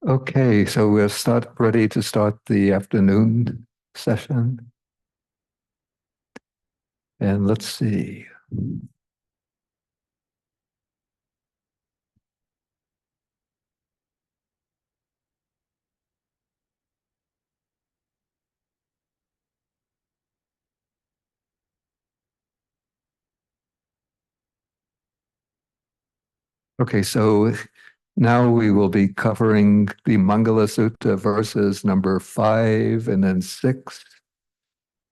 Okay, so we're ready to start the afternoon session. And let's see. Okay, so now we will be covering the Mangala Sutta verses number 5 and then 6,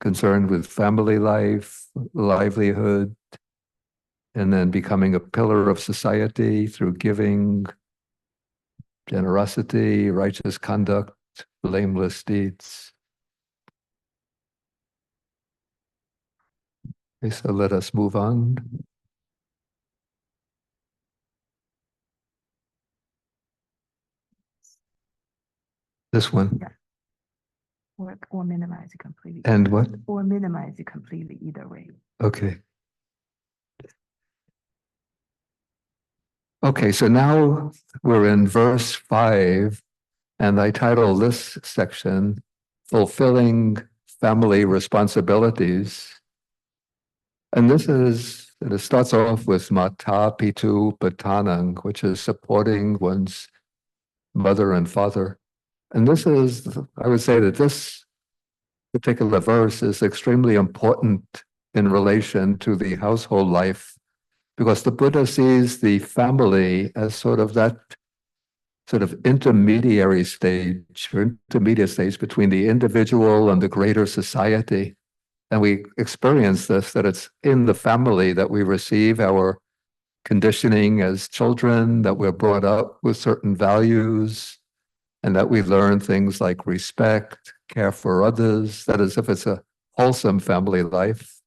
concerned with family life, livelihood, and then becoming a pillar of society through giving, generosity, righteous conduct, blameless deeds. Okay, so let us move on. This one. Yeah. Or minimize it completely. And what? Or minimize it completely, either way. Okay. Okay, so now we're in verse 5, and I title this section, Fulfilling Family Responsibilities. And it starts off with Mata Pitu Patanang, which is supporting one's mother and father. And I would say that this particular verse is extremely important in relation to the household life, because the Buddha sees the family as sort of intermediate stage between the individual and the greater society. And we experience this, that it's in the family that we receive our conditioning as children, that we're brought up with certain values, and that we learn things like respect, care for others. That is, if it's a wholesome family life.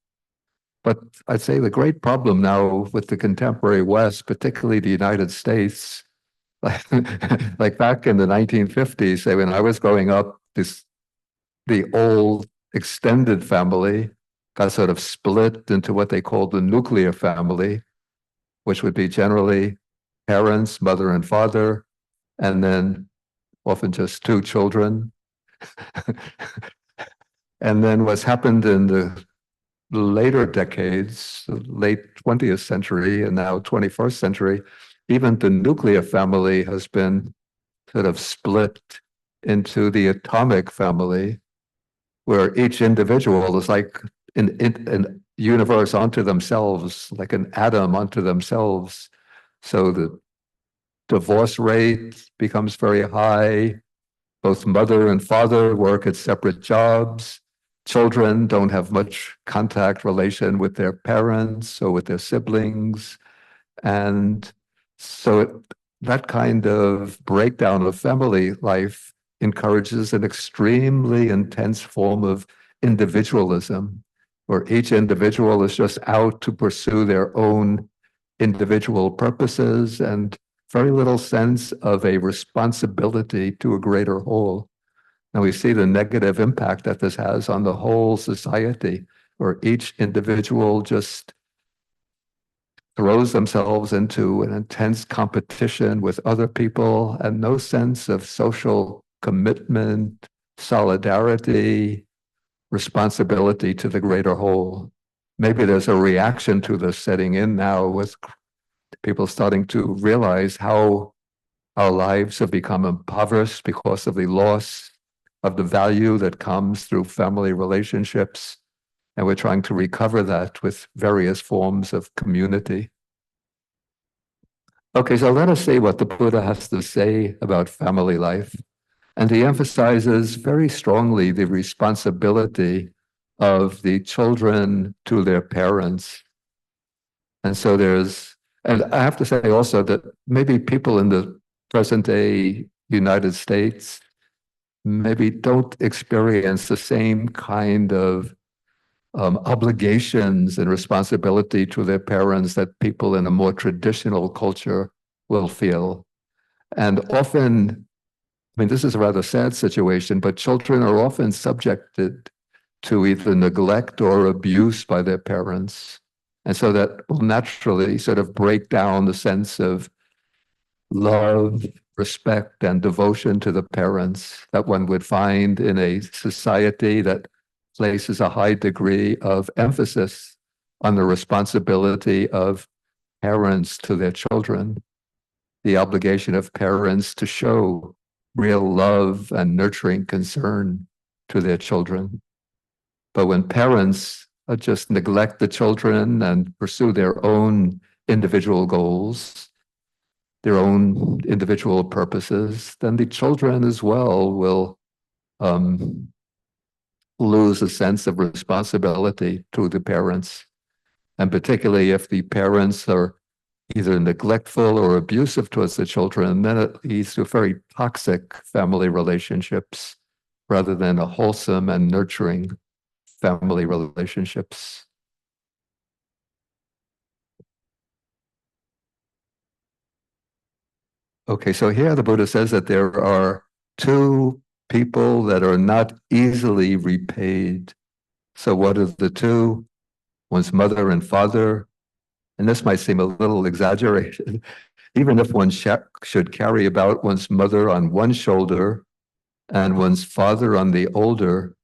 But I'd say the great problem now with the contemporary West, particularly the United States, like back in the 1950s, say when I was growing up, the old extended family got sort of split into what they called the nuclear family, which would be generally parents, mother and father, and then often just two children. And then what's happened in the later decades, the late 20th century and now 21st century, even the nuclear family has been sort of split into the atomic family, where each individual is like an universe unto themselves, like an atom unto themselves. So the divorce rate becomes very high. Both mother and father work at separate jobs. Children don't have much contact relation with their parents or with their siblings. And so that kind of breakdown of family life encourages an extremely intense form of individualism, where each individual is just out to pursue their own individual purposes and very little sense of a responsibility to a greater whole. And we see the negative impact that this has on the whole society, where each individual just throws themselves into an intense competition with other people and no sense of social commitment, solidarity, responsibility to the greater whole. Maybe there's a reaction to this setting in now, with people starting to realize how our lives have become impoverished because of the loss of the value that comes through family relationships. And we're trying to recover that with various forms of community. Okay, so let us see what the Buddha has to say about family life. And he emphasizes very strongly the responsibility of the children to their parents. And so and I have to say also that maybe people in the present day United States maybe don't experience the same kind of obligations and responsibility to their parents that people in a more traditional culture will feel. And often, I mean, this is a rather sad situation, but children are often subjected to either neglect or abuse by their parents. And so that will naturally sort of break down the sense of love, respect, and devotion to the parents that one would find in a society that places a high degree of emphasis on the responsibility of parents to their children, the obligation of parents to show real love and nurturing concern to their children. But when parents just neglect the children and pursue their own individual goals, their own individual purposes, then the children as well will lose a sense of responsibility to the parents. And particularly if the parents are either neglectful or abusive towards the children, then it leads to very toxic family relationships rather than a wholesome and nurturing family relationships. Okay, so here the Buddha says that there are two people that are not easily repaid. So what are the two? One's mother and father. And this might seem a little exaggerated. Even if one should carry about one's mother on one shoulder and one's father on the older,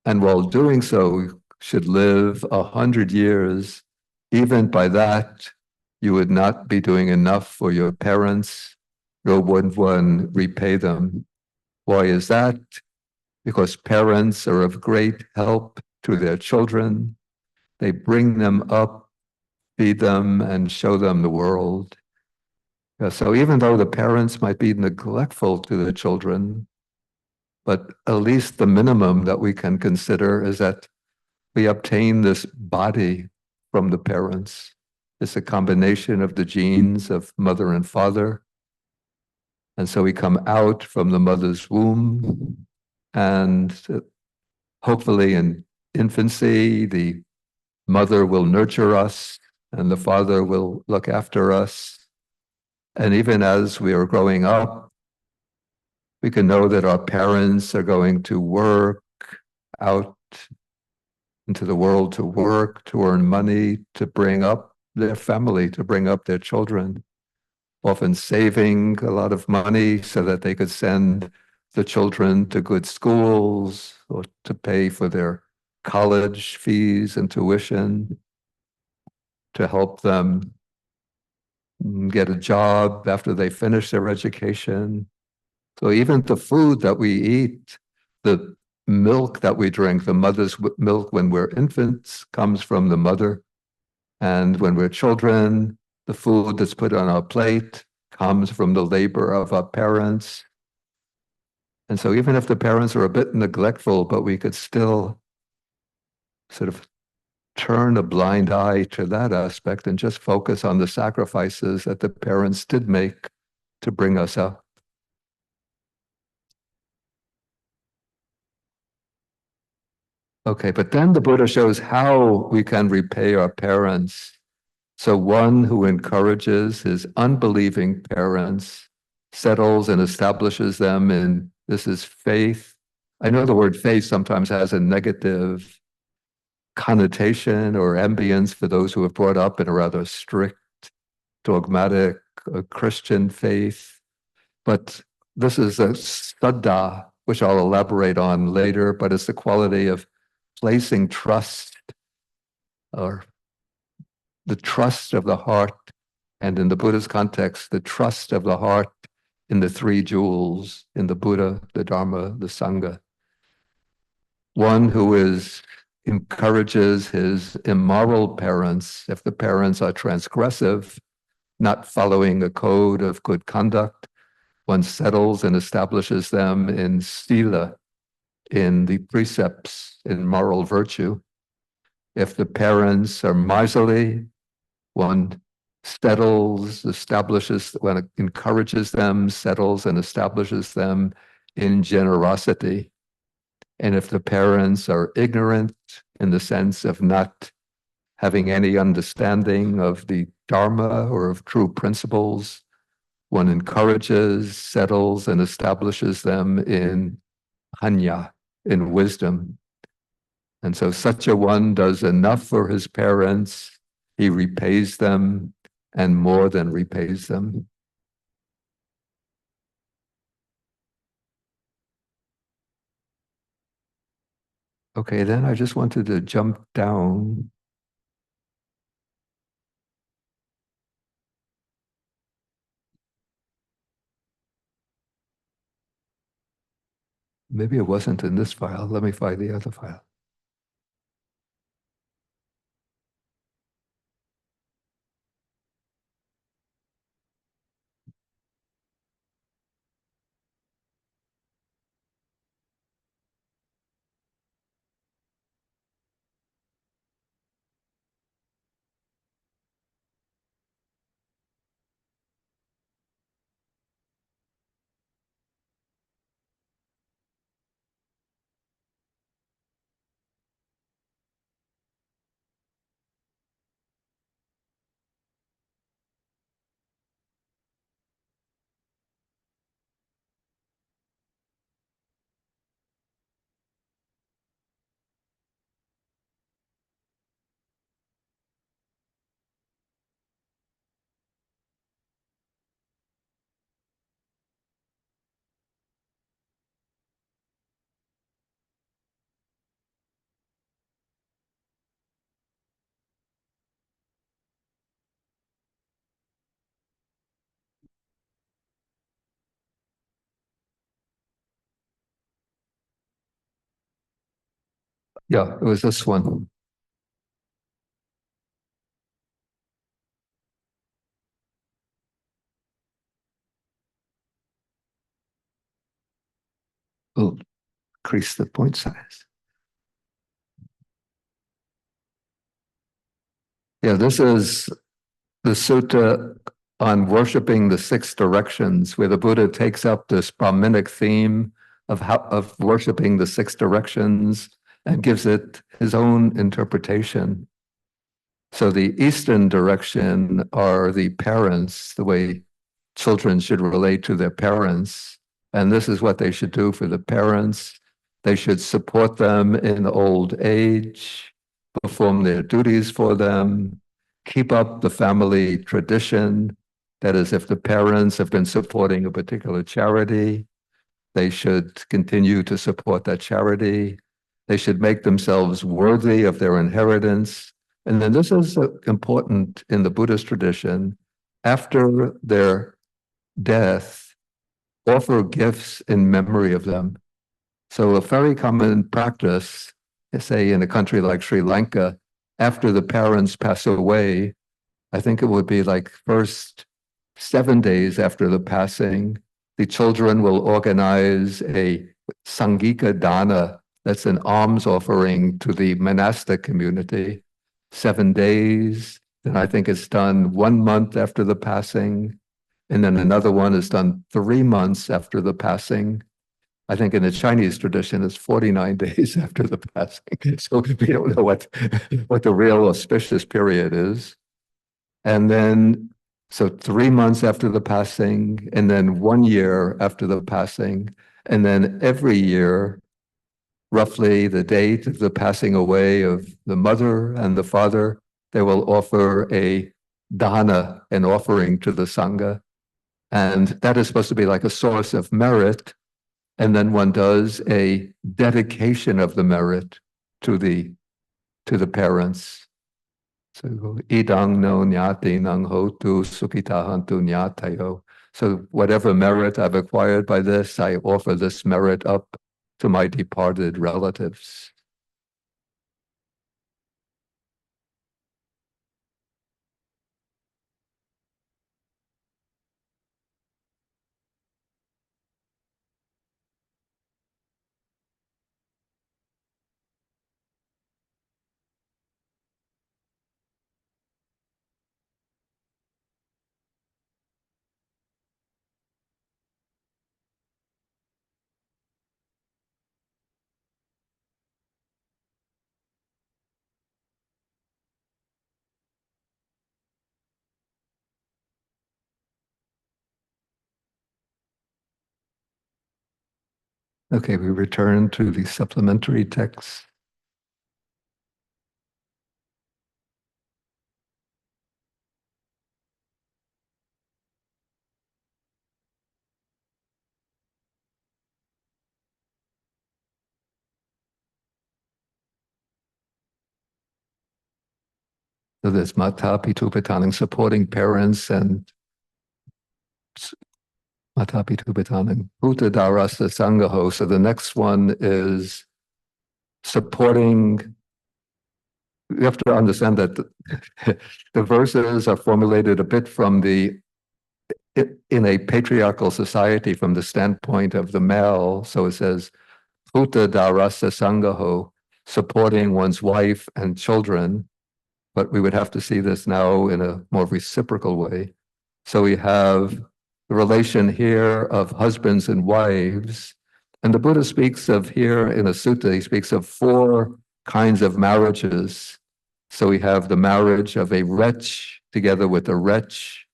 and while doing so should live 100 years, even by that, you would not be doing enough for your parents, nor would one repay them. Why is that? Because parents are of great help to their children. They bring them up, feed them, and show them the world. So even though the parents might be neglectful to the children, but at least the minimum that we can consider is that we obtain this body from the parents. It's a combination of the genes of mother and father. And so we come out from the mother's womb, and hopefully in infancy, the mother will nurture us and the father will look after us. And even as we are growing up, we can know that our parents are going to work out into the world to work, to earn money, to bring up their family, to bring up their children, often saving a lot of money so that they could send the children to good schools or to pay for their college fees and tuition, to help them get a job after they finish their education. So even the food that we eat, the milk that we drink, the mother's milk when we're infants comes from the mother. And when we're children, the food that's put on our plate comes from the labor of our parents. And so even if the parents are a bit neglectful, but we could still sort of turn a blind eye to that aspect and just focus on the sacrifices that the parents did make to bring us up. Okay, but then the Buddha shows how we can repay our parents. So one who encourages his unbelieving parents, settles and establishes them in this is faith. I know the word faith sometimes has a negative connotation or ambience for those who have brought up in a rather strict, dogmatic Christian faith. But this is a saddha, which I'll elaborate on later, but it's the quality of placing trust, or the trust of the heart, and in the Buddha's context, the trust of the heart in the three jewels, in the Buddha, the Dharma, the Sangha. One who encourages his immoral parents, if the parents are transgressive, not following a code of good conduct, one settles and establishes them in sila, in the precepts, in moral virtue. If the parents are miserly, one settles, establishes, one encourages them, settles and establishes them in generosity. And if the parents are ignorant in the sense of not having any understanding of the Dharma or of true principles, one encourages, settles, and establishes them in Hanya, in wisdom. And so such a one does enough for his parents, he repays them, and more than repays them. Okay, then I just wanted to jump down. Maybe it wasn't in this file. Let me find the other file. Yeah, it was this one. We'll increase the point size. Yeah, this is the sutta on worshiping the six directions, where the Buddha takes up this Brahminic theme of worshiping the six directions and gives it his own interpretation. So the Eastern direction are the parents, the way children should relate to their parents. And this is what they should do for the parents. They should support them in old age, perform their duties for them, keep up the family tradition. That is, if the parents have been supporting a particular charity, they should continue to support that charity. They should make themselves worthy of their inheritance. And then this is important in the Buddhist tradition. After their death, offer gifts in memory of them. So a very common practice, say in a country like Sri Lanka, after the parents pass away, I think it would be like first 7 days after the passing, the children will organize a Sangika Dana, that's an alms offering to the monastic community. 7 days. Then I think it's done 1 month after the passing. And then another one is done 3 months after the passing. I think in the Chinese tradition, it's 49 days after the passing. So we don't know what the real auspicious period is. And then, so 3 months after the passing, and then 1 year after the passing. And then every year, roughly the date of the passing away of the mother and the father, they will offer a dana, an offering to the Sangha. And that is supposed to be like a source of merit. And then one does a dedication of the merit to the parents. So idang no nyati nang hotu sukitahantu nyatayo. So whatever merit I've acquired by this, I offer this merit up to my departed relatives. Okay, we return to the supplementary text. So there's mata pitu pitanang, supporting parents, and mata pitu pitanang, puta darasa sangaho. So the next one is supporting. You have to understand that the verses are formulated a bit from in a patriarchal society from the standpoint of the male. So it says, puta darasa sangaho, supporting one's wife and children. But we would have to see this now in a more reciprocal way. So we have the relation here of husbands and wives. And the Buddha speaks of here in a sutta, he speaks of 4 kinds of marriages. So we have the marriage of a wretch together with a wretch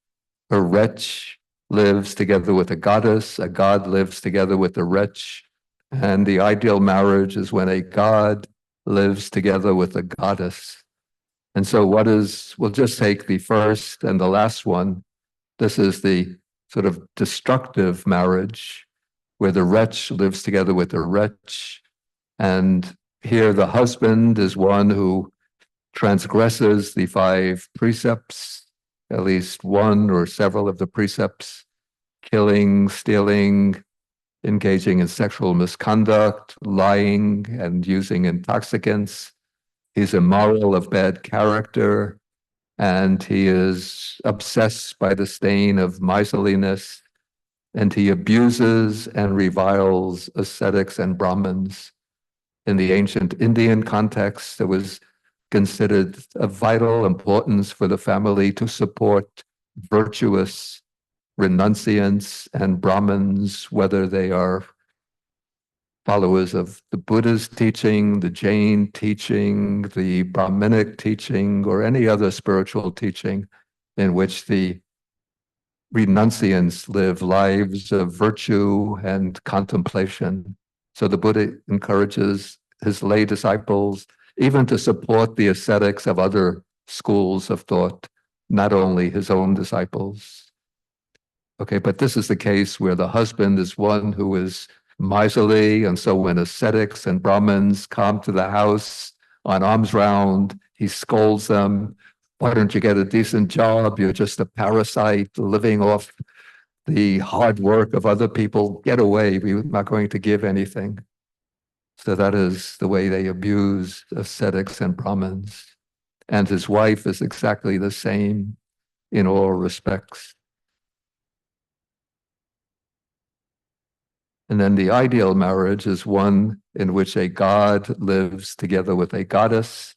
lives together with a god lives together with a wretch. And the ideal marriage is when a god lives together with a goddess. And so we'll just take the first and the last one. This is the sort of destructive marriage where the wretch lives together with the wretch. And here the husband is one who transgresses the 5 precepts, at least one or several of the precepts, killing, stealing, engaging in sexual misconduct, lying, and using intoxicants. He's immoral, of bad character, and he is obsessed by the stain of miserliness, and he abuses and reviles ascetics and Brahmins. In the ancient Indian context, it was considered of vital importance for the family to support virtuous renunciants and Brahmins, whether they are followers of the Buddha's teaching, the Jain teaching, the Brahminic teaching, or any other spiritual teaching in which the renunciants live lives of virtue and contemplation. So the Buddha encourages his lay disciples even to support the ascetics of other schools of thought, not only his own disciples. Okay, but this is the case where the husband is one who is miserly, and so when ascetics and Brahmins come to the house on alms round, he scolds them. Why don't you get a decent job? You're just a parasite living off the hard work of other people. Get away. We're not going to give anything. So that is the way they abuse ascetics and Brahmins. And his wife is exactly the same in all respects. And then the ideal marriage is one in which a god lives together with a goddess.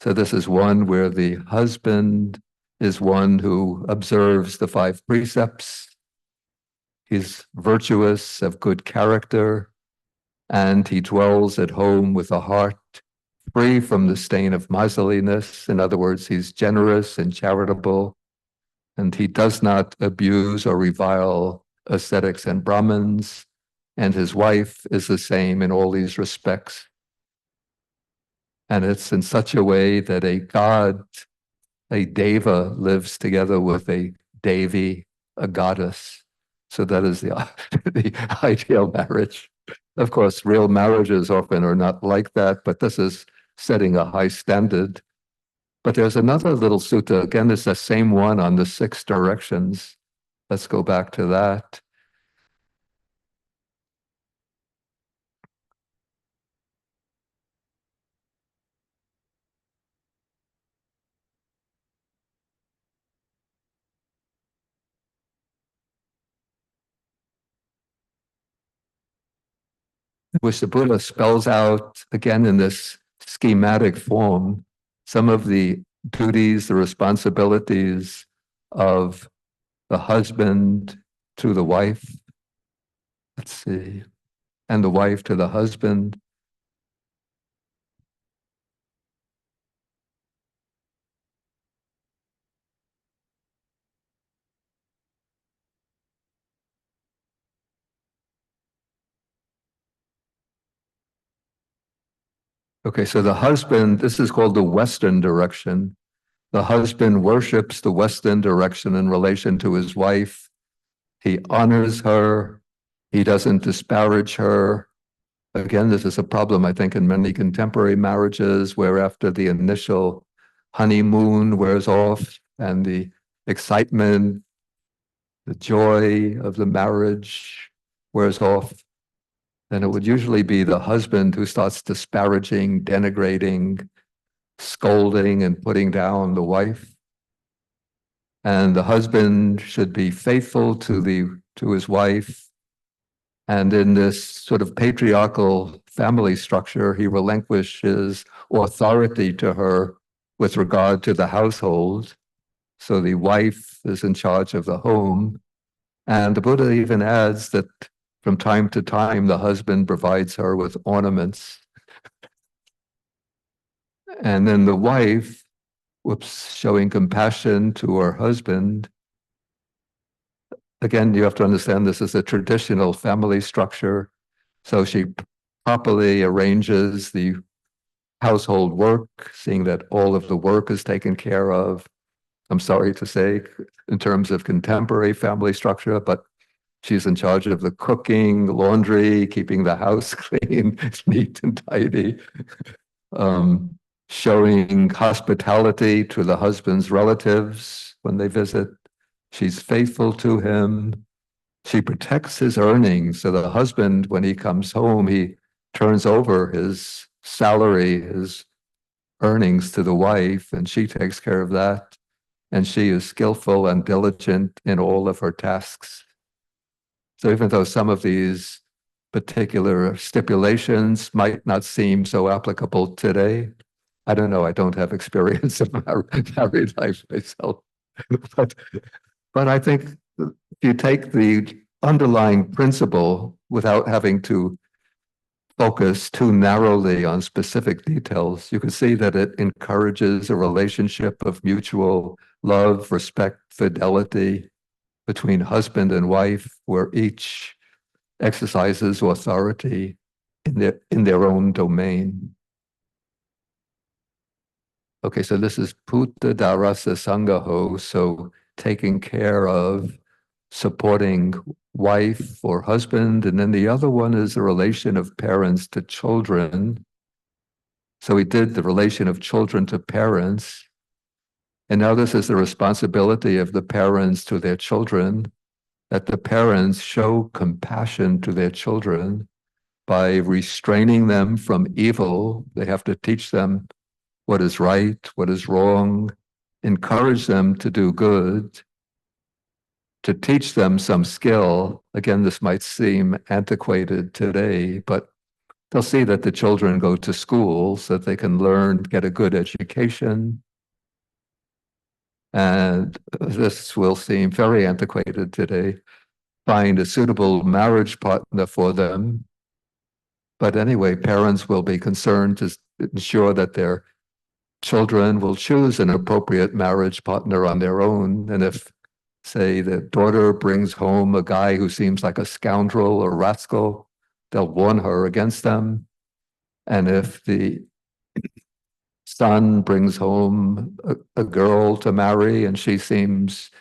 So this is one where the husband is one who observes the 5 precepts. He's virtuous, of good character, and he dwells at home with a heart free from the stain of miserliness. In other words, he's generous and charitable, and he does not abuse or revile ascetics and Brahmins. And his wife is the same in all these respects. And it's in such a way that a god, a deva, lives together with a devi, a goddess. So that is the ideal marriage. Of course, real marriages often are not like that, but this is setting a high standard. But there's another little sutta, again, it's the same one on the 6 directions. Let's go back to that. Which the Buddha spells out again in this schematic form, some of the duties, the responsibilities of the husband to the wife. Let's see, and the wife to the husband. Okay, so the husband, this is called the Western direction. The husband worships the Western direction in relation to his wife. He honors her. He doesn't disparage her. Again, this is a problem, I think, in many contemporary marriages, where after the initial honeymoon wears off and the excitement, the joy of the marriage wears off, then it would usually be the husband who starts disparaging, denigrating, scolding, and putting down the wife. And the husband should be faithful to his wife. And in this sort of patriarchal family structure, he relinquishes authority to her with regard to the household. So the wife is in charge of the home. And the Buddha even adds that from time to time, the husband provides her with ornaments. And then the wife, showing compassion to her husband. Again, you have to understand this is a traditional family structure. So she properly arranges the household work, seeing that all of the work is taken care of. I'm sorry to say, in terms of contemporary family structure, but she's in charge of the cooking, laundry, keeping the house clean, neat and tidy, showing hospitality to the husband's relatives when they visit. She's faithful to him. She protects his earnings. So the husband, when he comes home, he turns over his salary, his earnings to the wife, and she takes care of that. And she is skillful and diligent in all of her tasks. So even though some of these particular stipulations might not seem so applicable today, I don't know, I don't have experience of married life myself. but, but I think if you take the underlying principle without having to focus too narrowly on specific details, you can see that it encourages a relationship of mutual love, respect, fidelity between husband and wife, where each exercises authority in their own domain. Okay, so this is Putta Darasa Sangaho, so taking care of, supporting wife or husband, and then the other one is the relation of parents to children. So we did the relation of children to parents, and now this is the responsibility of the parents to their children, that the parents show compassion to their children by restraining them from evil. They have to teach them what is right, what is wrong, encourage them to do good, to teach them some skill. Again, this might seem antiquated today, but they'll see that the children go to school so that they can learn, get a good education. And this will seem very antiquated today. Find a suitable marriage partner for them. But anyway, parents will be concerned to ensure that their children will choose an appropriate marriage partner on their own. And if, say, the daughter brings home a guy who seems like a scoundrel or rascal, they'll warn her against them. And if the son brings home a girl to marry and she seems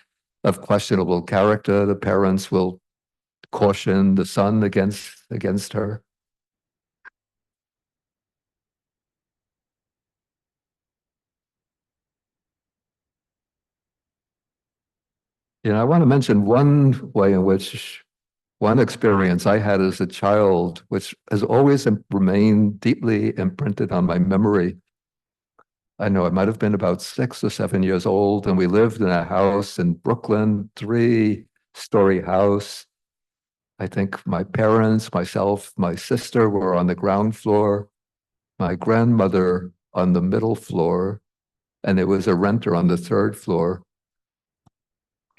of questionable character, the parents will caution the son against her. I want to mention one way in which one experience I had as a child, which has always remained deeply imprinted on my memory. I know I might have been about 6 or 7 years old, and we lived in a house in Brooklyn, 3-story house. I think my parents, myself, my sister were on the ground floor, my grandmother on the middle floor, and there was a renter on the 3rd floor.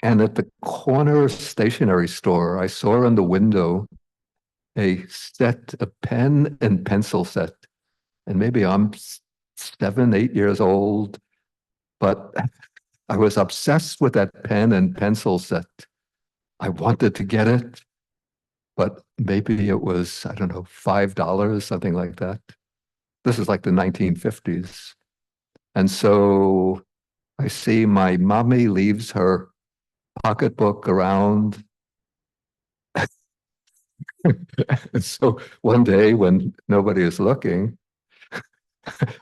And at the corner stationery store, I saw in the window a pen and pencil set. And maybe I'm 7, 8 years old, but I was obsessed with that pen and pencil set. I wanted to get it, but maybe it was, I don't know, $5, something like that. This is like the 1950s. And so I see my mommy leaves her pocketbook around. And so one day when nobody is looking,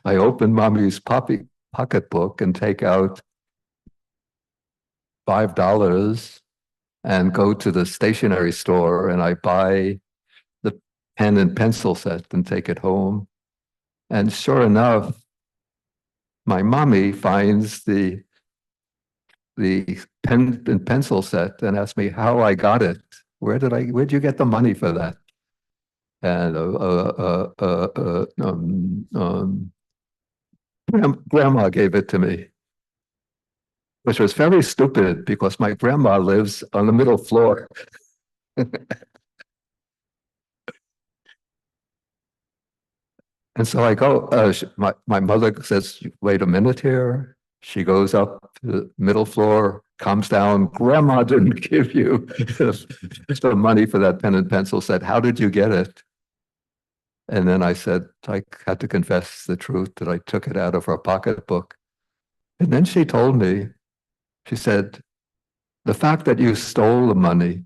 I open mommy's pocketbook and take out $5 and go to the stationery store and I buy the pen and pencil set and take it home. And sure enough, my mommy finds the pen and pencil set and asks me how I got it. Where'd you get the money for that? And grandma gave it to me, which was very stupid because my grandma lives on the middle floor. And so I go, my mother says, wait a minute here. She goes up to the middle floor, comes down. Grandma didn't give you the money for that pen and pencil set. How did you get it? And then I said, I had to confess the truth that I took it out of her pocketbook. And then she told me, she said, the fact that you stole the money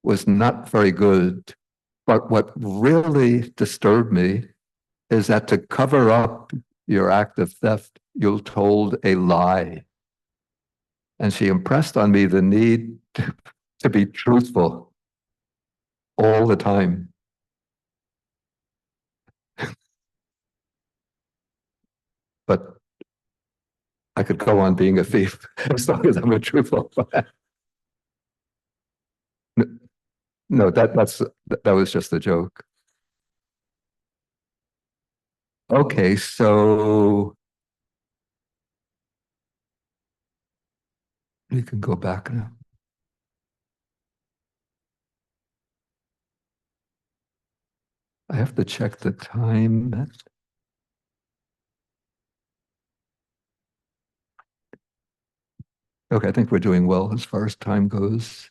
was not very good. But what really disturbed me is that to cover up your act of theft, you told a lie. And she impressed on me the need to be truthful all the time. But I could go on being a thief as long as I'm a truthful man. No, that was just a joke. Okay, so you can go back now. I have to check the time. Okay, I think we're doing well as far as time goes.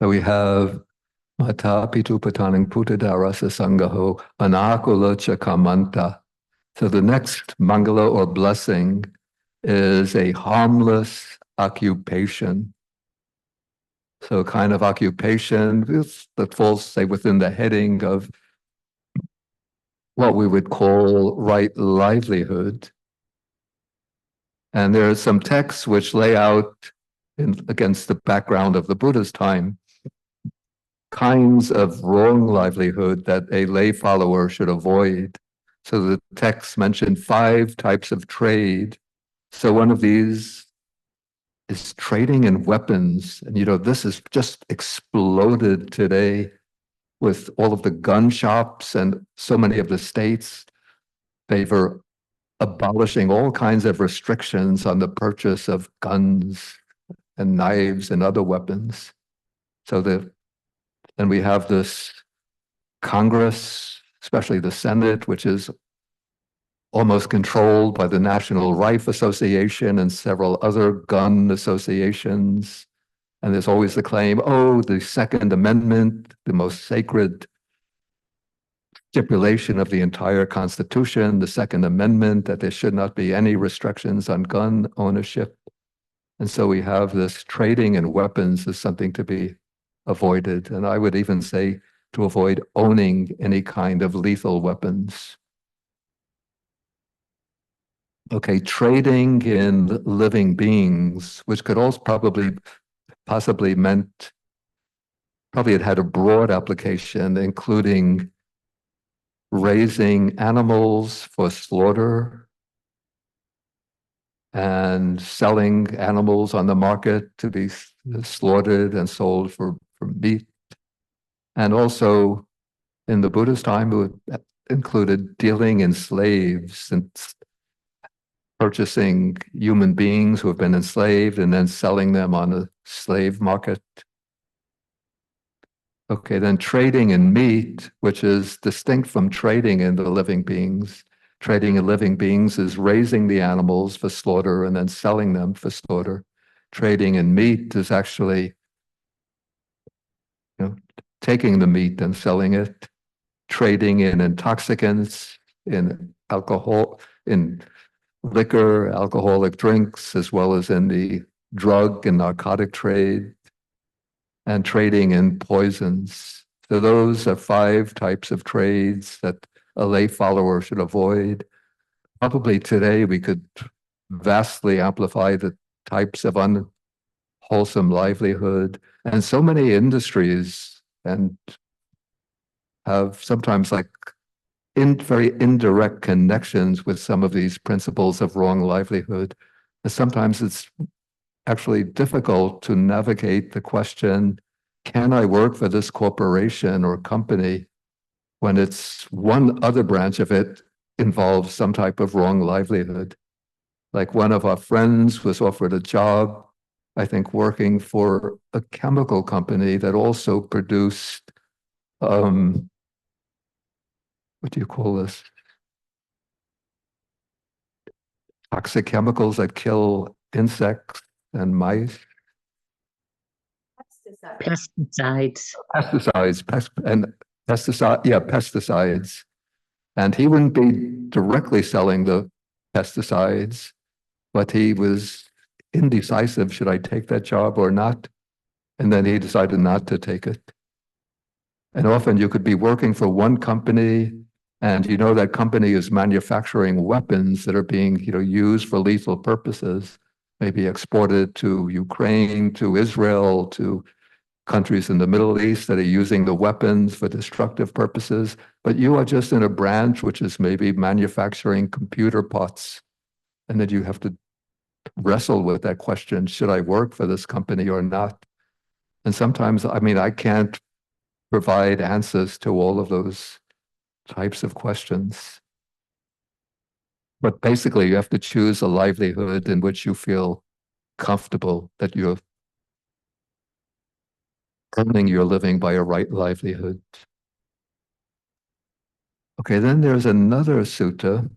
So we have Mata Pitu Patanang Putadarasa Sangaho Anakula Chakamanta. So the next mangala or blessing is a harmless occupation. So kind of occupation that falls, say, within the heading of what we would call right livelihood. And there are some texts which lay out against the background of the Buddha's time kinds of wrong livelihood that a lay follower should avoid. So the text mentioned 5 types of trade. So one of these is trading in weapons. And, this has just exploded today with all of the gun shops and so many of the states. They were abolishing all kinds of restrictions on the purchase of guns and knives and other weapons. And we have this Congress, especially the Senate, which is almost controlled by the National Rifle Association and several other gun associations. And there's always the claim, the Second Amendment, the most sacred stipulation of the entire Constitution, the Second Amendment, that there should not be any restrictions on gun ownership. And so we have this trading in weapons as something to be avoided. And I would even say to avoid owning any kind of lethal weapons. Okay, trading in living beings, which could also possibly meant, probably it had a broad application, including raising animals for slaughter and selling animals on the market to be slaughtered and sold for meat. And also in the Buddha's time, it included dealing in slaves and purchasing human beings who have been enslaved and then selling them on the slave market. Okay, then trading in meat, which is distinct from trading in the living beings. Trading in living beings is raising the animals for slaughter and then selling them for slaughter. Trading in meat is actually, taking the meat and selling it. Trading in intoxicants, in alcohol, in liquor, alcoholic drinks, as well as in the drug and narcotic trade, and trading in poisons. So those are 5 types of trades that a lay follower should avoid. Probably today we could vastly amplify the types of unwholesome livelihood, and so many industries and have sometimes like very indirect connections with some of these principles of wrong livelihood. And sometimes it's actually difficult to navigate the question, can I work for this corporation or company, when it's one other branch of it involves some type of wrong livelihood. Like one of our friends was offered a job, I think, working for a chemical company that also produced, what do you call this? Toxic chemicals that kill insects and mice. Pesticides. Pesticides. And he wouldn't be directly selling the pesticides, but he was indecisive. Should I take that job or not? And then he decided not to take it. And often you could be working for one company, and that company is manufacturing weapons that are being used for lethal purposes, maybe exported to Ukraine, to Israel, to countries in the Middle East that are using the weapons for destructive purposes. But you are just in a branch which is maybe manufacturing computer parts. And then you have to wrestle with that question, should I work for this company or not? And sometimes, I can't provide answers to all of those types of questions. But basically, you have to choose a livelihood in which you feel comfortable, that you're earning your living by a right livelihood. Okay, then there's another sutta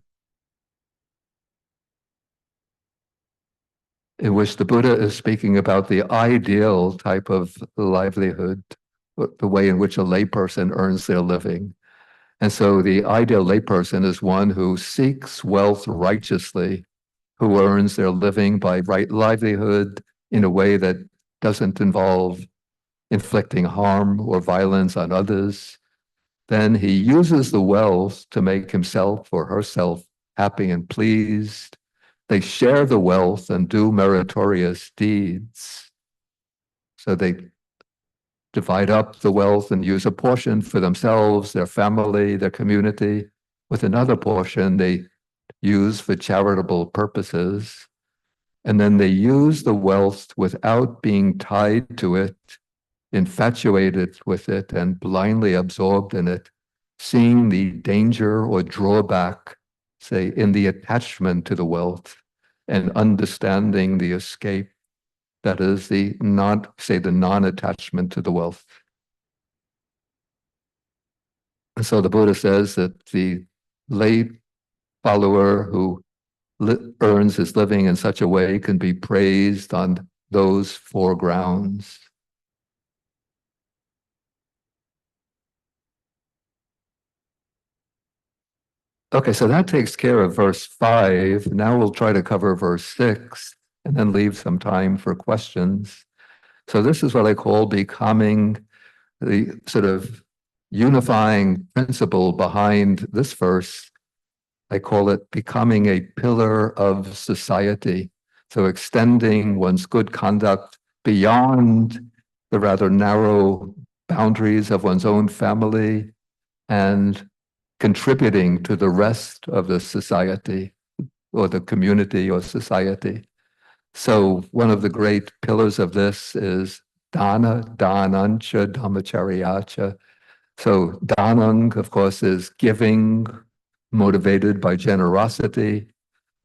in which the Buddha is speaking about the ideal type of livelihood, the way in which a layperson earns their living. And so the ideal layperson is one who seeks wealth righteously, who earns their living by right livelihood in a way that doesn't involve inflicting harm or violence on others. Then he uses the wealth to make himself or herself happy and pleased. They share the wealth and do meritorious deeds. So they divide up the wealth and use a portion for themselves, their family, their community, with another portion they use for charitable purposes. And then they use the wealth without being tied to it, infatuated with it, and blindly absorbed in it, seeing the danger or drawback, say, in the attachment to the wealth, and understanding the escape, that is the non-attachment to the wealth. And so the Buddha says that the lay follower who earns his living in such a way can be praised on those 4 grounds. Okay, so that takes care of verse 5. Now we'll try to cover verse 6 and then leave some time for questions. So this is what I call becoming the sort of unifying principle behind this verse. I call it becoming a pillar of society. So extending one's good conduct beyond the rather narrow boundaries of one's own family and contributing to the rest of the society or the community or society. So one of the great pillars of this is dana, danancha, dhammacharyacha. So danang, of course, is giving, motivated by generosity.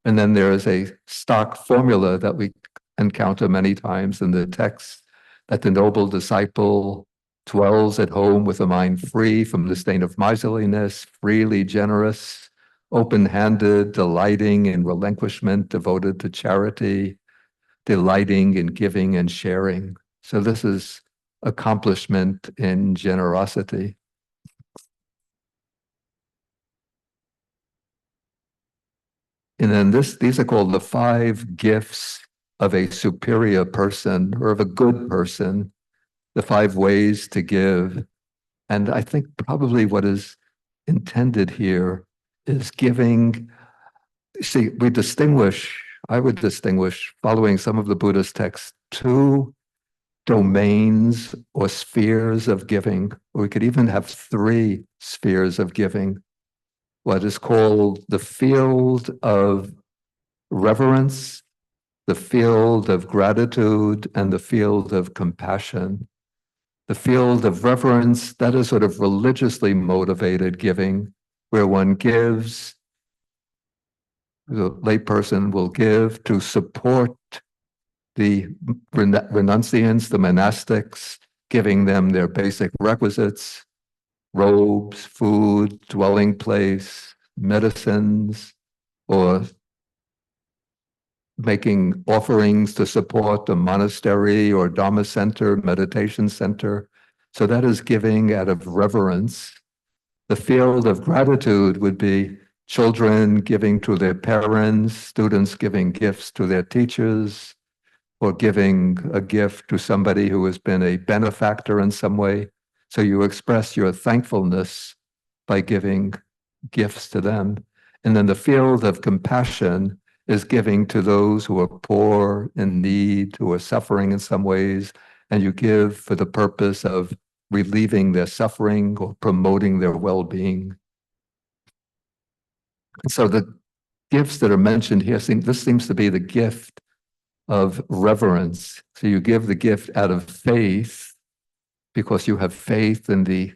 And then there is a stock formula that we encounter many times in the text, that the noble disciple dwells at home with a mind free from the stain of miserliness, freely generous, open-handed, delighting in relinquishment, devoted to charity, delighting in giving and sharing. So this is accomplishment in generosity. And then these are called the 5 gifts of a superior person or of a good person, the 5 ways to give. And I think probably what is intended here is giving. See, I would distinguish, following some of the Buddhist texts, 2 domains or spheres of giving. We could even have 3 spheres of giving. What is called the field of reverence, the field of gratitude, and the field of compassion. The field of reverence, that is sort of religiously motivated giving, where one gives, the layperson will give to support the renunciants, the monastics, giving them their basic requisites, robes, food, dwelling place, medicines, or making offerings to support a monastery or Dharma center, meditation center. So that is giving out of reverence. The field of gratitude would be children giving to their parents, students giving gifts to their teachers, or giving a gift to somebody who has been a benefactor in some way. So you express your thankfulness by giving gifts to them. And then the field of compassion is giving to those who are poor, in need, who are suffering in some ways, and you give for the purpose of relieving their suffering or promoting their well-being. And so the gifts that are mentioned here, this seems to be the gift of reverence. So you give the gift out of faith because you have faith in the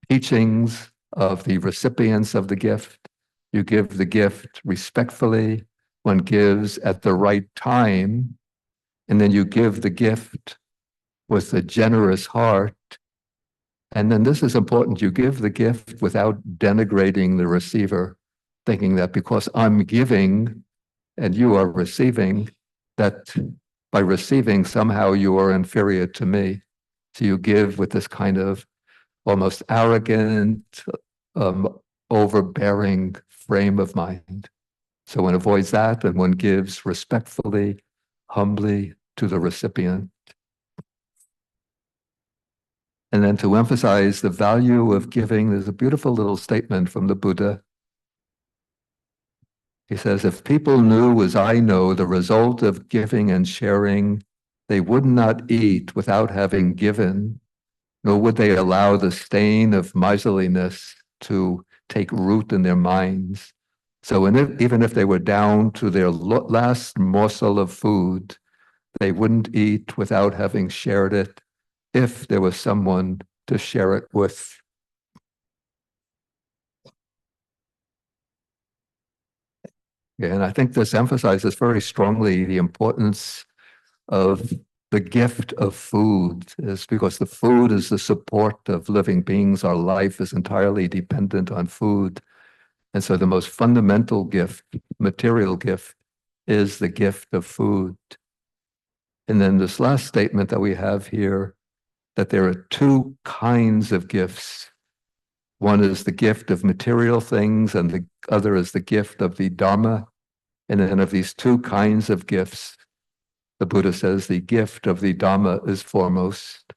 teachings of the recipients of the gift. You give the gift respectfully. One gives at the right time. And then you give the gift with a generous heart. And then this is important. You give the gift without denigrating the receiver, thinking that because I'm giving and you are receiving, that by receiving somehow you are inferior to me. So you give with this kind of almost arrogant, overbearing frame of mind. So one avoids that and one gives respectfully, humbly to the recipient. And then to emphasize the value of giving, there's a beautiful little statement from the Buddha. He says, if people knew as I know the result of giving and sharing, they would not eat without having given, nor would they allow the stain of miserliness to take root in their minds. So even if they were down to their last morsel of food, they wouldn't eat without having shared it if there was someone to share it with. And I think this emphasizes very strongly the importance of the gift of food, is because the food is the support of living beings. Our life is entirely dependent on food. And so the most fundamental gift, material gift, is the gift of food. And then this last statement that we have here, that there are 2 kinds of gifts. One is the gift of material things, and the other is the gift of the Dharma. And then of these 2 kinds of gifts, the Buddha says the gift of the Dharma is foremost.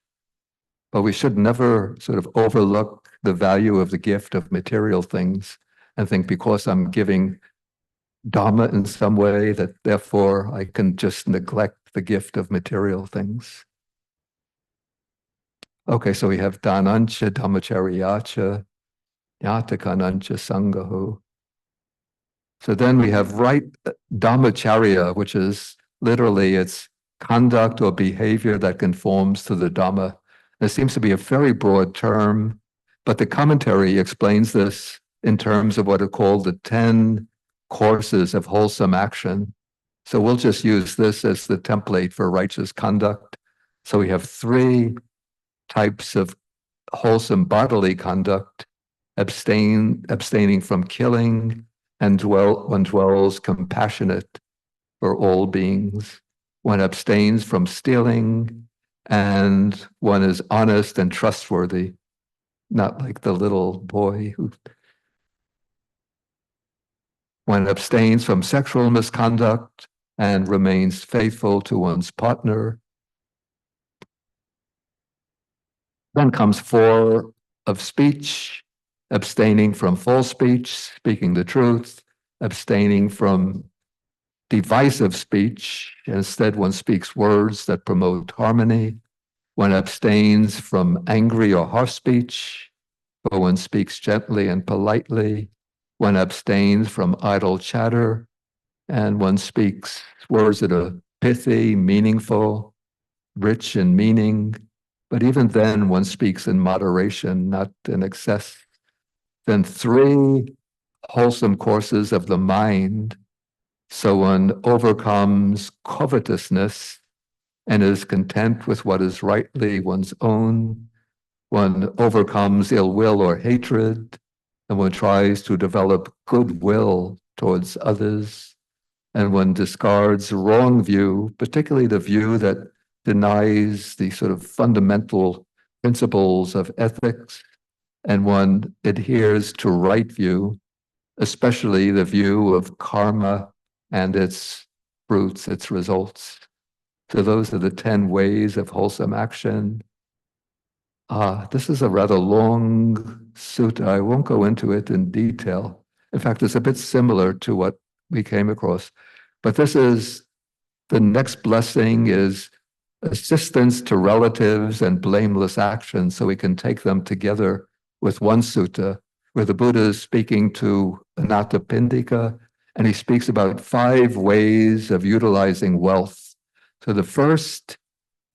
But we should never sort of overlook the value of the gift of material things and think because I'm giving Dharma in some way that therefore I can just neglect the gift of material things. Okay, so we have Dhanancha Dhammacharyacha, Nyatakanancha Sangaho. So then we have right Dhammacharya, which is literally it's conduct or behavior that conforms to the Dhamma. It seems to be a very broad term, but the commentary explains this in terms of what are called the 10 courses of wholesome action. So we'll just use this as the template for righteous conduct. So we have 3 types of wholesome bodily conduct: abstaining from killing, and one dwells compassionate for all beings. One abstains from stealing, and one is honest and trustworthy, not like the little boy who. One abstains from sexual misconduct and remains faithful to one's partner. Then comes 4 of speech, abstaining from false speech, speaking the truth, abstaining from divisive speech. Instead, one speaks words that promote harmony. One abstains from angry or harsh speech, but one speaks gently and politely. One abstains from idle chatter, and one speaks words that are pithy, meaningful, rich in meaning. But even then, one speaks in moderation, not in excess. Then 3 wholesome courses of the mind. So one overcomes covetousness and is content with what is rightly one's own. One overcomes ill will or hatred, and one tries to develop goodwill towards others. And one discards wrong view, particularly the view that denies the sort of fundamental principles of ethics, and one adheres to right view, especially the view of karma and its fruits, its results. So those are the 10 ways of wholesome action. This is a rather long sutta. I won't go into it in detail. In fact, it's a bit similar to what we came across. But this is, the next blessing is assistance to relatives and blameless action, so we can take them together with one sutta, where the Buddha is speaking to Anathapindika, and he speaks about 5 ways of utilizing wealth. So the first,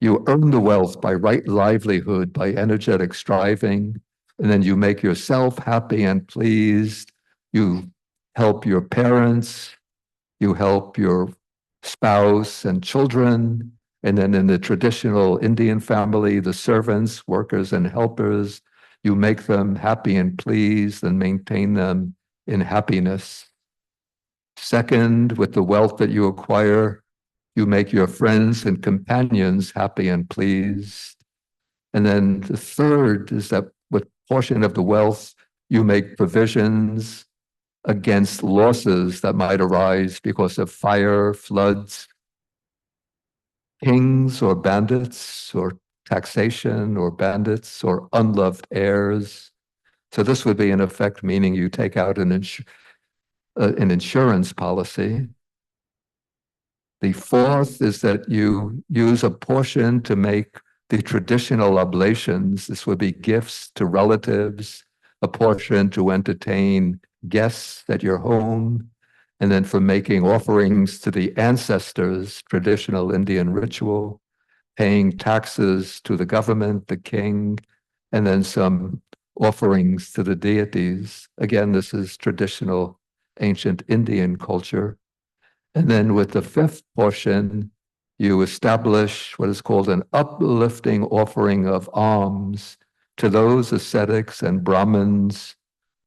you earn the wealth by right livelihood, by energetic striving, and then you make yourself happy and pleased. You help your parents, you help your spouse and children, and then in the traditional Indian family, the servants, workers, and helpers, you make them happy and pleased and maintain them in happiness. Second, with the wealth that you acquire, you make your friends and companions happy and pleased. And then the third is that with portion of the wealth, you make provisions against losses that might arise because of fire, floods, kings or bandits, or taxation or bandits, or unloved heirs. So this would be in effect meaning you take out an insurance policy. The fourth is that you use a portion to make the traditional oblations. This would be gifts to relatives, a portion to entertain guests at your home, and then for making offerings to the ancestors, traditional Indian ritual, paying taxes to the government, the king, and then some offerings to the deities. Again, this is traditional ancient Indian culture. And then with the 5th portion, you establish what is called an uplifting offering of alms to those ascetics and Brahmins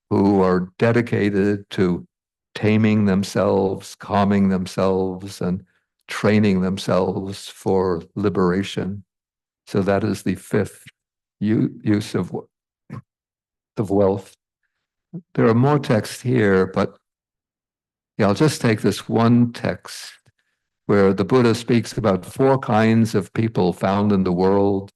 who are dedicated to taming themselves, calming themselves, and training themselves for liberation. So that is the 5th use of wealth. There are more texts here, but I'll just take this one text where the Buddha speaks about 4 kinds of people found in the world,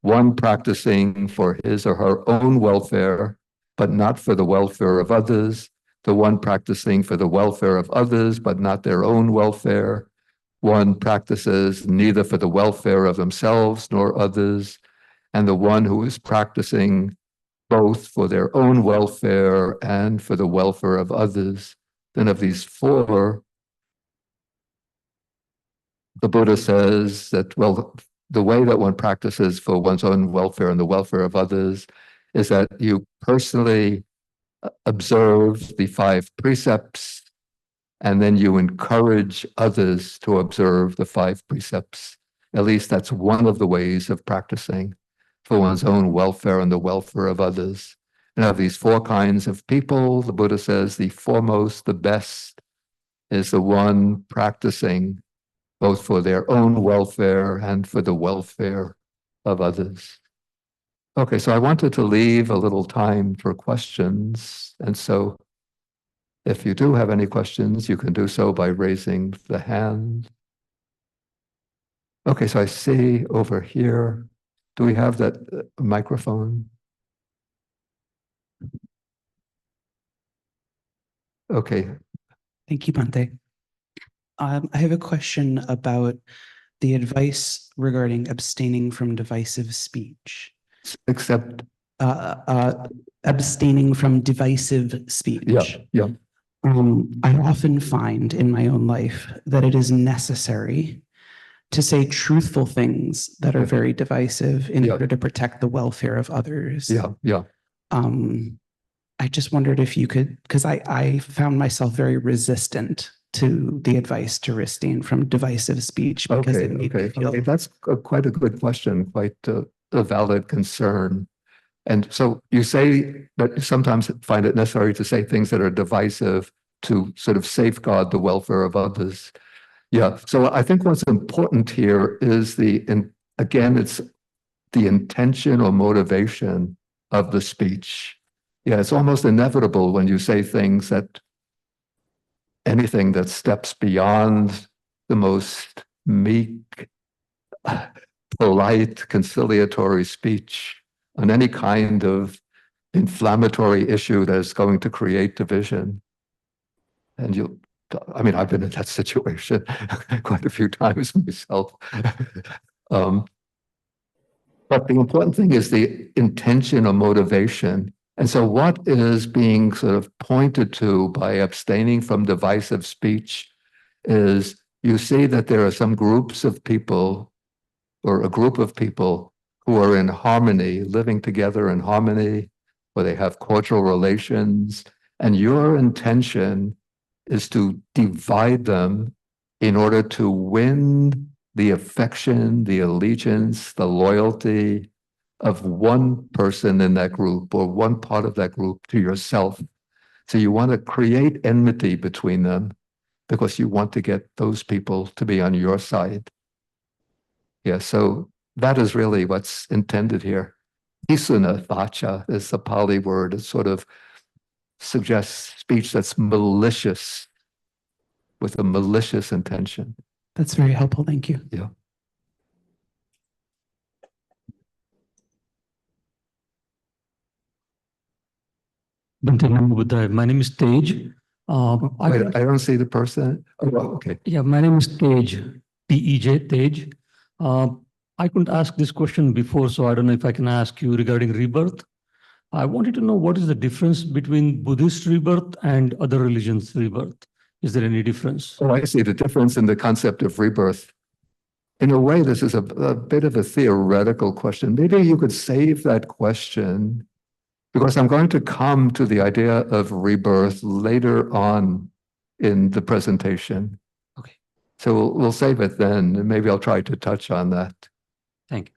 one practicing for his or her own welfare, but not for the welfare of others, the one practicing for the welfare of others, but not their own welfare, one practices neither for the welfare of themselves nor others, and the one who is practicing both for their own welfare and for the welfare of others. Then of these 4, the Buddha says that, well, the way that one practices for one's own welfare and the welfare of others is that you personally observe the 5 precepts, and then you encourage others to observe the 5 precepts. At least that's one of the ways of practicing for one's own welfare and the welfare of others. And of these four kinds of people, the Buddha says the foremost, the best, is the one practicing both for their own welfare and for the welfare of others. Okay, so I wanted to leave a little time for questions. And so if you do have any questions, you can do so by raising the hand. Okay, so I see over here, do we have that microphone? Okay, Thank you, Bante. I have a question about the advice regarding abstaining from divisive speech. except, Abstaining from divisive speech. yeah. I often find in my own life that it is necessary to say truthful things that are very divisive in Yeah. order to protect the welfare of others. Yeah. I just wondered if you could, because I found myself very resistant to the advice to abstain from divisive speech because it made me feel. Okay, that's quite a good question, quite a valid concern. And so you say that you sometimes find it necessary to say things that are divisive to sort of safeguard the welfare of others. Yeah, so I think what's important here is again, it's the intention or motivation of the speech. Yeah, it's almost inevitable when you say things that anything that steps beyond the most meek, polite, conciliatory speech on any kind of inflammatory issue that is going to create division. And I've been in that situation quite a few times myself. But the important thing is the intention or motivation. And so what is being sort of pointed to by abstaining from divisive speech is you see that there are some groups of people or a group of people who are in harmony, living together in harmony, where they have cordial relations, and your intention is to divide them in order to win the affection, the allegiance, the loyalty of one person in that group or one part of that group to yourself. So you want to create enmity between them because you want to get those people to be on your side. Yeah, so that is really what's intended here. Isuna vacha is the Pali word. It sort of suggests speech that's malicious, with a malicious intention. That's very helpful. Thank you. Yeah. My name is Tej. Wait, I don't see the person. Oh, okay. Yeah, my name is Tej, Tej, Tej. I couldn't ask this question before, so I don't know if I can ask you regarding rebirth. I wanted to know what is the difference between Buddhist rebirth and other religions' rebirth? Is there any difference? Oh, I see the difference in the concept of rebirth. In a way, this is a bit of a theoretical question. Maybe you could save that question because I'm going to come to the idea of rebirth later on in the presentation. Okay. So we'll save it then, and maybe I'll try to touch on that. Thank you.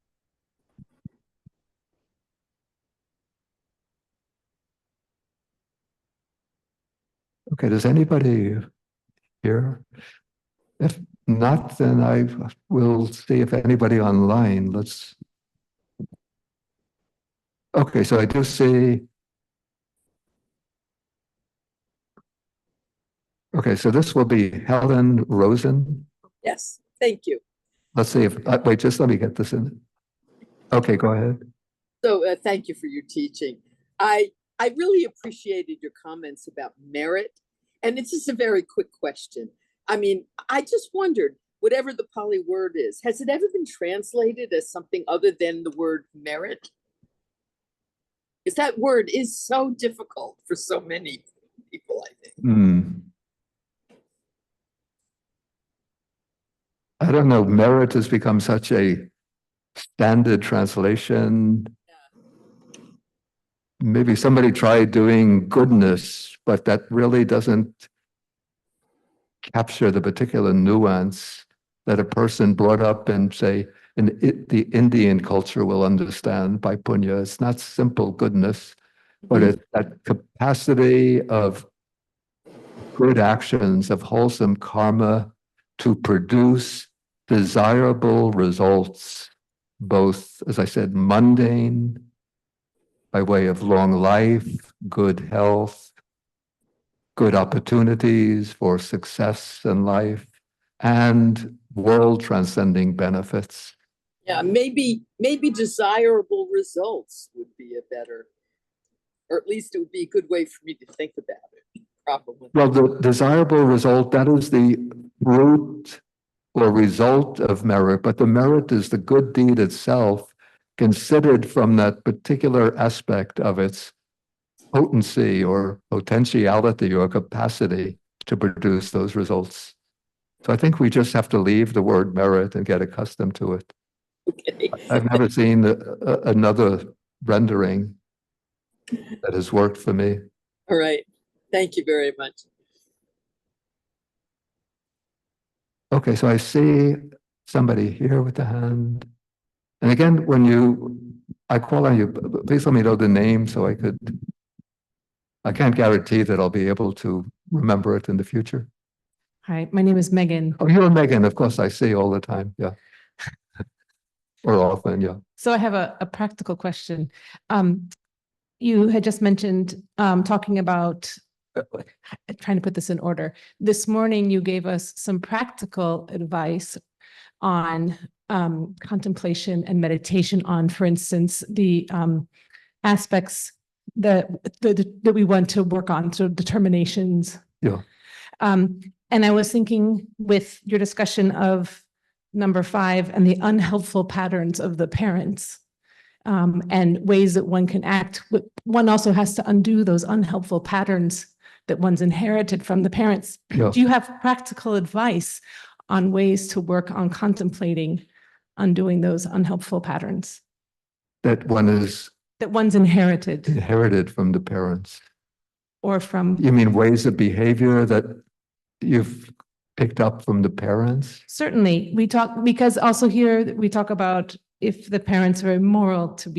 Okay, does anybody here? If not, then I will see if anybody online. Okay, so I do see. Okay, so this will be Helen Rosen. Yes, thank you. Let's see if, wait, just let me get this in. Okay, go ahead. So thank you for your teaching. I really appreciated your comments about merit. And it's just a very quick question. I mean, I just wondered, whatever the Pali word is, has it ever been translated as something other than the word merit? Because that word is so difficult for so many people, I think. I don't know, merit has become such a standard translation. Maybe somebody tried doing goodness, but that really doesn't capture the particular nuance that a person brought up in, say, in the Indian culture will understand by punya. It's not simple goodness. but it's that capacity of good actions, of wholesome karma to produce desirable results, both, as I said, mundane, by way of long life, good health, good opportunities for success in life, and world transcending benefits. Yeah, maybe desirable results would be a better, or at least it would be a good way for me to think about it, probably. Well, the desirable result, that is the fruit or result of merit, but the merit is the good deed itself, considered from that particular aspect of its potency or potentiality or capacity to produce those results. So I think we just have to leave the word merit and get accustomed to it. Okay. I've never seen another rendering that has worked for me. All right. Thank you very much. Okay, so I see somebody here with the hand. And again, when I call on you, please let me know the name so I can't guarantee that I'll be able to remember it in the future. Hi, my name is Megan. Oh, you're Megan, of course, I see all the time, yeah. Or often, yeah. So I have a practical question. You had just mentioned talking about trying to put this in order. This morning, you gave us some practical advice on contemplation and meditation on, for instance, the aspects that we want to work on, so determinations. Yeah. And I was thinking with your discussion of number 5 and the unhelpful patterns of the parents and ways that one can act, one also has to undo those unhelpful patterns that one's inherited from the parents. Yeah. Do you have practical advice on ways to work on contemplating undoing those unhelpful patterns That one is that one's inherited inherited from the parents. or from? You mean ways of behavior that you've picked up from the parents? Certainly, we talk, because also here we talk about if the parents are immoral to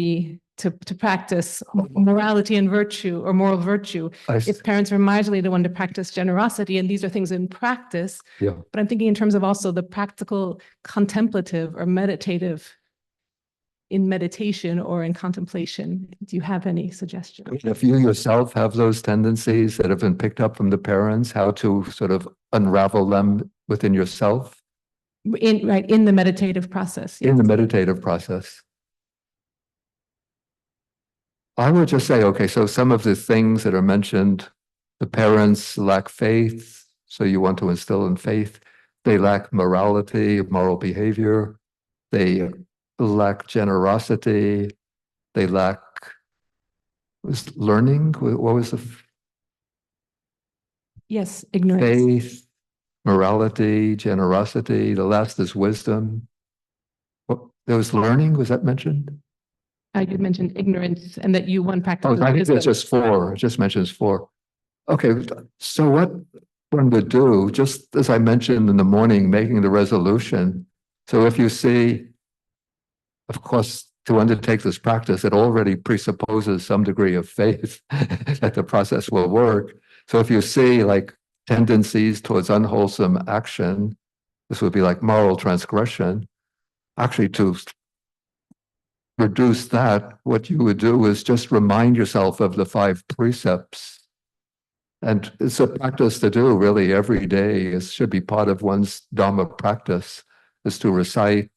practice morality and virtue or moral virtue. If parents are miserly, they want to practice generosity, and these are things in practice. Yeah. But I'm thinking in terms of also the practical contemplative or meditative in meditation or in contemplation. Do you have any suggestions? I mean, if you yourself have those tendencies that have been picked up from the parents, how to sort of unravel them within yourself? In the meditative process. In the meditative process. I would just say, okay, so some of the things that are mentioned, the parents lack faith, so you want to instill in faith. They lack morality, moral behavior. They lack generosity. They lack learning. What was the Yes, ignorance. faith, morality, generosity? The last is wisdom. There was learning. Was that mentioned? You mentioned ignorance and that you one Oh, practice. I think that's just 4. It just mentions 4. Okay, so what one would do, just as I mentioned in the morning, making the resolution. So if you see, of course, to undertake this practice, it already presupposes some degree of faith that the process will work. So if you see like tendencies towards unwholesome action, this would be like moral transgression. Actually, to reduce that, what you would do is just remind yourself of the 5 precepts. And it's a practice to do really every day. It should be part of one's Dharma practice, is to recite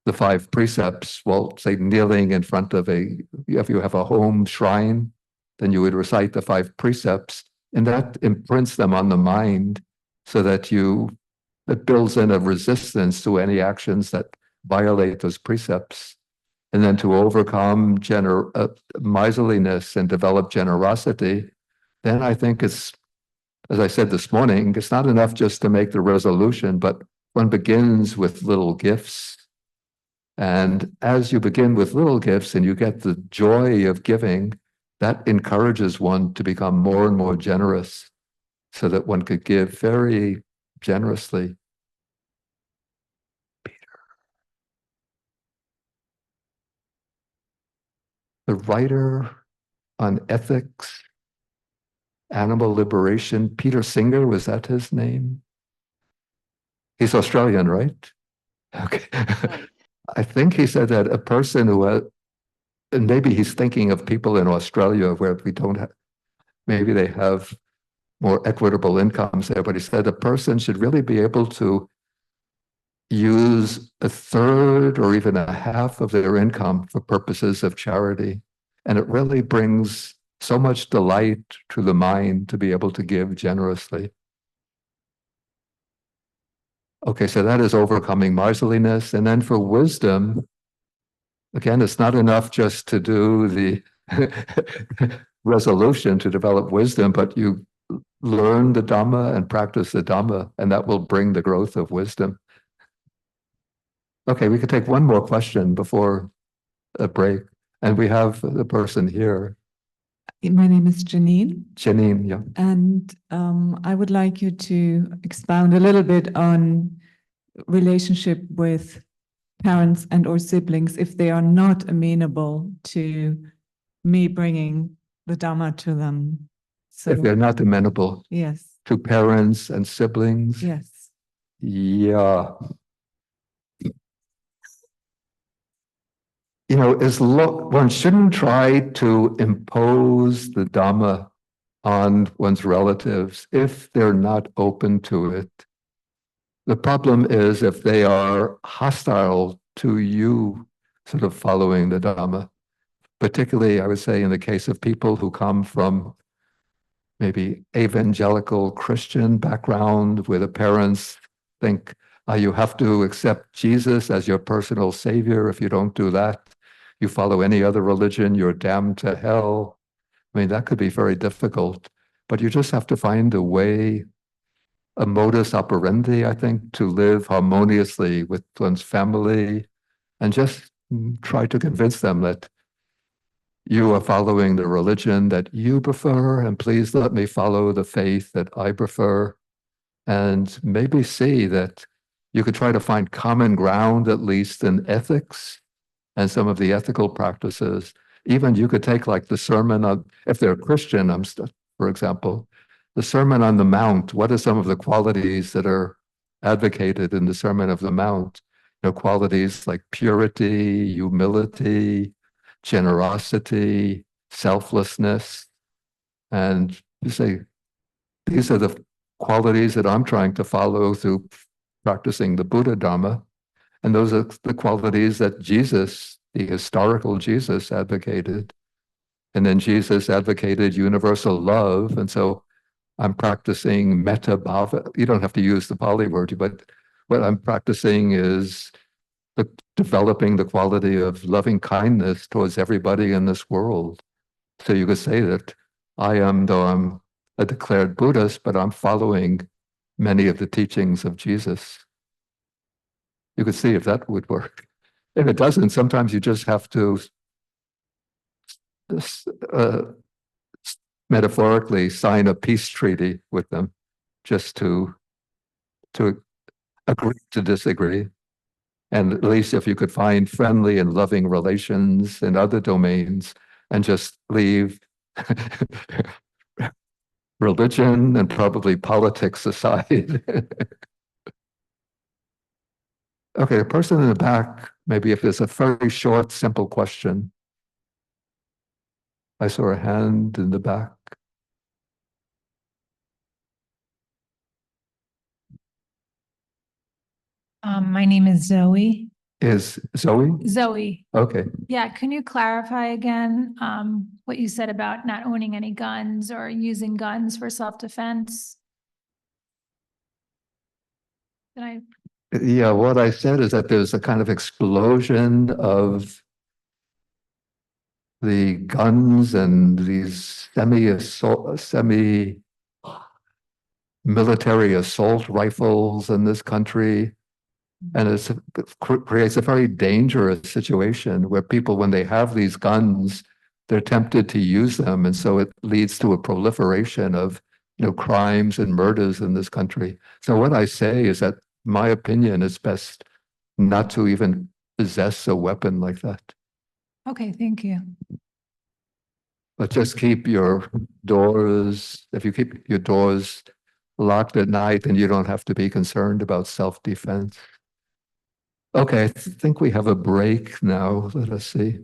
the 5 precepts. Well, say kneeling in front of if you have a home shrine, then you would recite the 5 precepts, and that imprints them on the mind so that it builds in a resistance to any actions that violate those precepts. And then to overcome miserliness and develop generosity, then I think it's, as I said this morning, it's not enough just to make the resolution, but one begins with little gifts. And as you begin with little gifts and you get the joy of giving, that encourages one to become more and more generous so that one could give very generously. The writer on ethics, animal liberation. Peter Singer, was that his name? He's Australian, right? Okay. I think he said that a person who and maybe he's thinking of people in Australia where we don't have, maybe they have more equitable incomes there, but he said a person should really be able to use a third or even a half of their income for purposes of charity. And it really brings so much delight to the mind to be able to give generously. Okay, so that is overcoming miserliness. And then for wisdom, again, it's not enough just to do the resolution to develop wisdom, but you learn the Dhamma and practice the Dhamma, and that will bring the growth of wisdom. Okay, we could take one more question before a break. And we have the person here, My name is Janine, Janine. Yeah. and I would like you to expound a little bit on relationship with parents and or siblings if they are not amenable to me bringing the Dhamma to them. So, If they're not amenable yes, to parents and siblings. yes. Yeah. You know, one shouldn't try to impose the Dhamma on one's relatives if they're not open to it. The problem is if they are hostile to you sort of following the Dhamma, particularly I would say in the case of people who come from maybe evangelical Christian background where the parents think, you have to accept Jesus as your personal savior. If you don't do that, you follow any other religion, you're damned to hell. I mean, that could be very difficult, but you just have to find a way, a modus operandi, I think, to live harmoniously with one's family and just try to convince them that you are following the religion that you prefer, and please let me follow the faith that I prefer. And maybe see that you could try to find common ground, at least in ethics and some of the ethical practices. Even you could take like the Sermon on, if they're Christian, for example, the Sermon on the Mount. What are some of the qualities that are advocated in the Sermon of the Mount? You know, qualities like purity, humility, generosity, selflessness. And you say, these are the qualities that I'm trying to follow through practicing the Buddha Dharma. And those are the qualities that Jesus, the historical Jesus, advocated. And then Jesus advocated universal love. And so I'm practicing metta bhava. You don't have to use the Pali word, but what I'm practicing is developing the quality of loving kindness towards everybody in this world. So you could say that though I'm a declared Buddhist, but I'm following many of the teachings of Jesus. You could see if that would work. If it doesn't, sometimes you just have to metaphorically sign a peace treaty with them, just to agree to disagree. And at least if you could find friendly and loving relations in other domains and just leave religion and probably politics aside. Okay, the person in the back, maybe if there's a very short, simple question. I saw a hand in the back. My name is Zoe. Is Zoe? Zoe. Okay. Yeah, can you clarify again what you said about not owning any guns or using guns for self-defense? Did I? Yeah, what I said is that there's a kind of explosion of the guns and these semi-military assault rifles in this country. And it creates a very dangerous situation where people, when they have these guns, they're tempted to use them. And so it leads to a proliferation of, crimes and murders in this country. So what I say is that my opinion is best not to even possess a weapon like that. Okay, thank you. But just keep your doors, if you keep your doors locked at night, then you don't have to be concerned about self-defense. Okay, I think we have a break now. Let us see.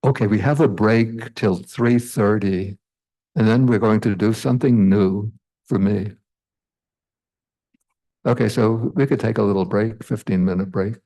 Okay, we have a break till 3:30, and then we're going to do something new for me. Okay, so we could take a little break, 15-minute break.